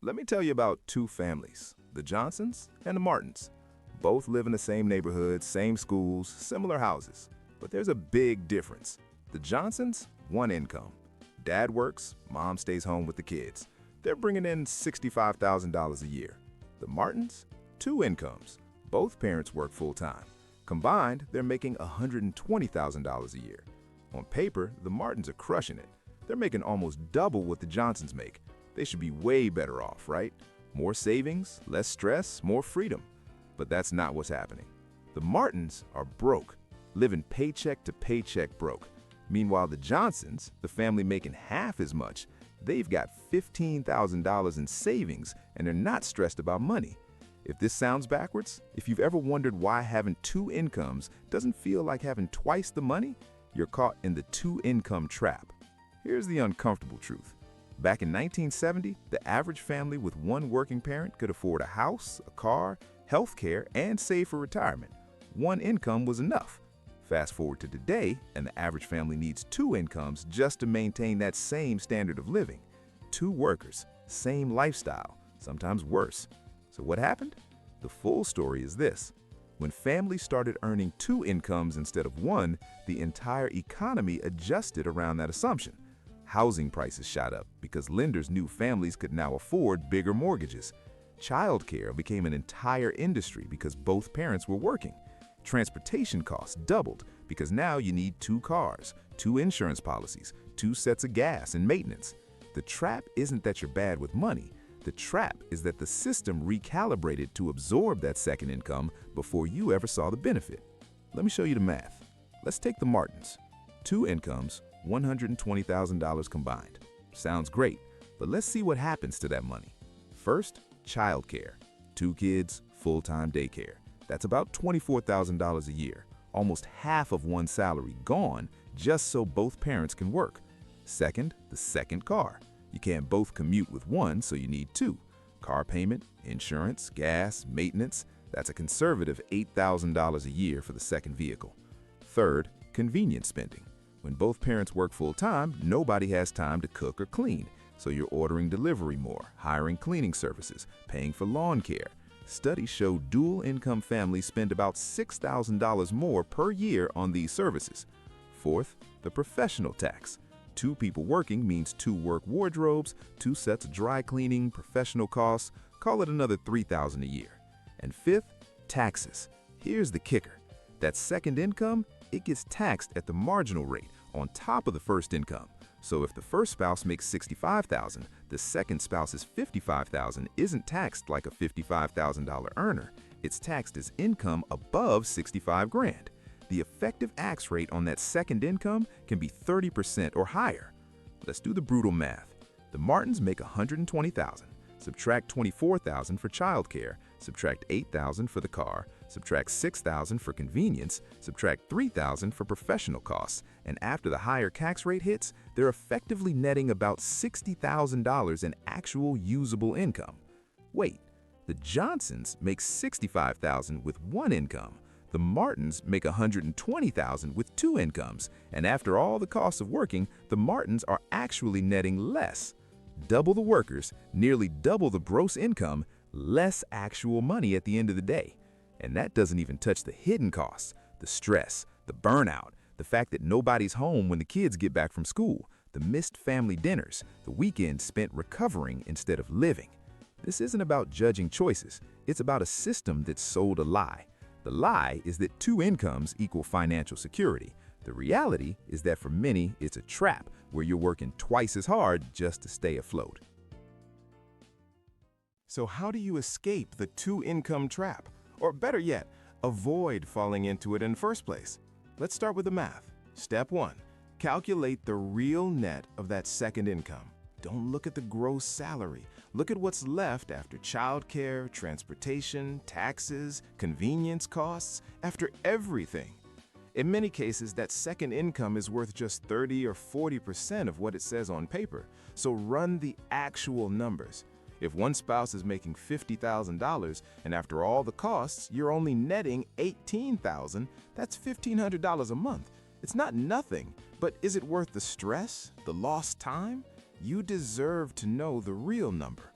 Let me tell you about two families, the Johnsons and the Martins. Both live in the same neighborhood, same schools, similar houses. But there's a big difference. The Johnsons, one income. Dad works, mom stays home with the kids. They're bringing in $65,000 a year. The Martins, two incomes. Both parents work full-time. Combined, they're making $120,000 a year. On paper, the Martins are crushing it. They're making almost double what the Johnsons make. They should be way better off, right? More savings, less stress, more freedom. But that's not what's happening. The Martins are broke, living paycheck to paycheck broke. Meanwhile, the Johnsons, the family making half as much, they've got $15,000 in savings and they're not stressed about money. If this sounds backwards, if you've ever wondered why having two incomes doesn't feel like having twice the money, you're caught in the two-income trap. Here's the uncomfortable truth. Back in 1970, the average family with one working parent could afford a house, a car, health care, and save for retirement. One income was enough. Fast forward to today, and the average family needs two incomes just to maintain that same standard of living. Two workers, same lifestyle, sometimes worse. So what happened? The full story is this. When families started earning two incomes instead of one, the entire economy adjusted around that assumption. Housing prices shot up because lenders knew families could now afford bigger mortgages. Childcare became an entire industry because both parents were working. Transportation costs doubled because now you need two cars, two insurance policies, two sets of gas and maintenance. The trap isn't that you're bad with money. The trap is that the system recalibrated to absorb that second income before you ever saw the benefit. Let me show you the math. Let's take the Martins. Two incomes, $120,000 combined. Sounds great, but let's see what happens to that money. First, childcare. Two kids, full-time daycare. That's about $24,000 a year, almost half of one's salary gone just so both parents can work. Second, the second car. You can't both commute with one, so you need two. Car payment, insurance, gas, maintenance. That's a conservative $8,000 a year for the second vehicle. Third, convenience spending. When both parents work full-time, nobody has time to cook or clean, so you're ordering delivery more, hiring cleaning services, paying for lawn care. Studies show dual-income families spend about $6,000 more per year on these services. Fourth, the professional tax. Two people working means two work wardrobes, two sets of dry cleaning, professional costs, call it another $3,000 a year. And fifth, taxes. Here's the kicker. That second income, it gets taxed at the marginal rate on top of the first income. So if the first spouse makes $65,000, the second spouse's $55,000 isn't taxed like a $55,000 earner. It's taxed as income above $65,000. The effective tax rate on that second income can be 30% or higher. Let's do the brutal math. The Martins make $120,000. Subtract $24,000 for childcare, subtract $8,000 for the car, subtract $6,000 for convenience, subtract $3,000 for professional costs, and after the higher tax rate hits, they're effectively netting about $60,000 in actual usable income. Wait, the Johnsons make $65,000 with one income. The Martins make $120,000 with two incomes, and after all the costs of working, the Martins are actually netting less. Double the workers, nearly double the gross income, less actual money at the end of the day. And that doesn't even touch the hidden costs, the stress, the burnout, the fact that nobody's home when the kids get back from school, the missed family dinners, the weekends spent recovering instead of living. This isn't about judging choices, it's about a system that sold a lie. The lie is that two incomes equal financial security. The reality is that for many, it's a trap where you're working twice as hard just to stay afloat. So how do you escape the two-income trap? Or better yet, avoid falling into it in the first place? Let's start with the math. Step 1. Calculate the real net of that second income. Don't look at the gross salary. Look at what's left after childcare, transportation, taxes, convenience costs, after everything. In many cases, that second income is worth just 30 or 40% of what it says on paper. So run the actual numbers. If one spouse is making $50,000 and after all the costs, you're only netting $18,000, that's $1,500 a month. It's not nothing, but is it worth the stress, the lost time? You deserve to know the real number.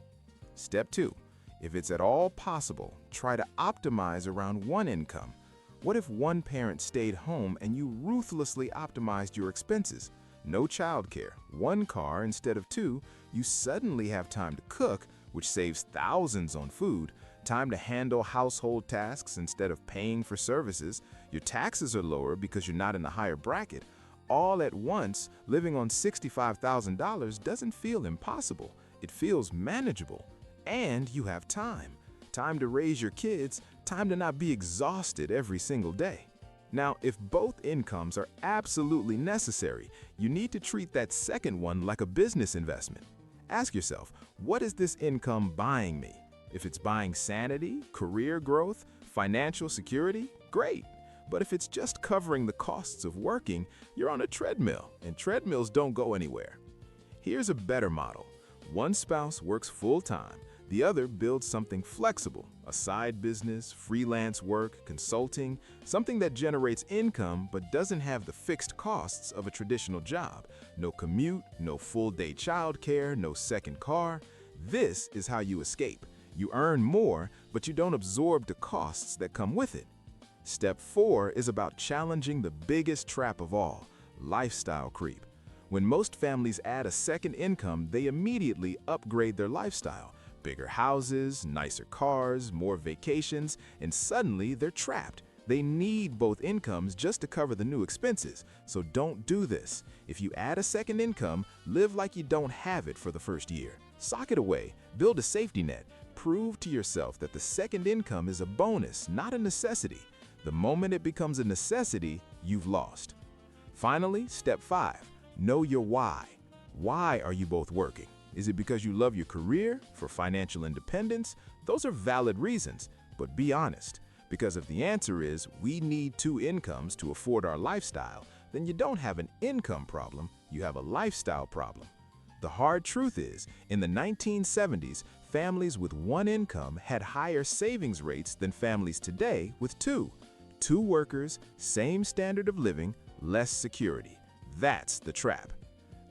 Step 2. If it's at all possible, try to optimize around one income. What if one parent stayed home and you ruthlessly optimized your expenses? No childcare, one car instead of two, you suddenly have time to cook, which saves thousands on food, time to handle household tasks instead of paying for services, your taxes are lower because you're not in the higher bracket. All at once, living on $65,000 doesn't feel impossible. It feels manageable. And you have time. Time to raise your kids, time to not be exhausted every single day. Now, if both incomes are absolutely necessary, you need to treat that second one like a business investment. Ask yourself, what is this income buying me? If it's buying sanity, career growth, financial security, great. But if it's just covering the costs of working, you're on a treadmill, and treadmills don't go anywhere. Here's a better model. One spouse works full-time. The other builds something flexible, a side business, freelance work, consulting, something that generates income but doesn't have the fixed costs of a traditional job. No commute, no full-day childcare, no second car. This is how you escape. You earn more, but you don't absorb the costs that come with it. Step 4 is about challenging the biggest trap of all, lifestyle creep. When most families add a second income, they immediately upgrade their lifestyle. Bigger houses, nicer cars, more vacations, and suddenly they're trapped. They need both incomes just to cover the new expenses, so don't do this. If you add a second income, live like you don't have it for the first year. Sock it away, build a safety net. Prove to yourself that the second income is a bonus, not a necessity. The moment it becomes a necessity, you've lost. Finally, step 5, know your why. Why are you both working? Is it because you love your career, for financial independence? Those are valid reasons, but be honest. Because if the answer is we need 2 incomes to afford our lifestyle, then you don't have an income problem, you have a lifestyle problem. The hard truth is, in the 1970s, families with 1 income had higher savings rates than families today with 2. 2 workers, same standard of living, less security. That's the trap.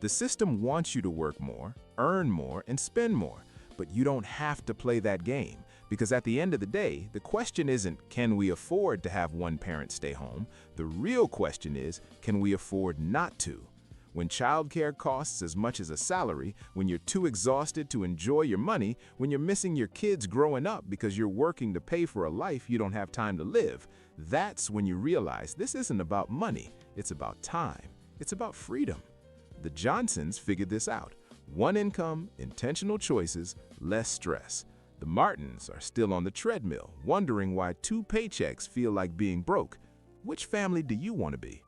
The system wants you to work more, earn more, and spend more, but you don't have to play that game, because at the end of the day, the question isn't, can we afford to have one parent stay home? The real question is, can we afford not to? When childcare costs as much as a salary, when you're too exhausted to enjoy your money, when you're missing your kids growing up because you're working to pay for a life you don't have time to live, that's when you realize this isn't about money, it's about time, it's about freedom. The Johnsons figured this out. 1 income, intentional choices, less stress. The Martins are still on the treadmill, wondering why 2 paychecks feel like being broke. Which family do you want to be?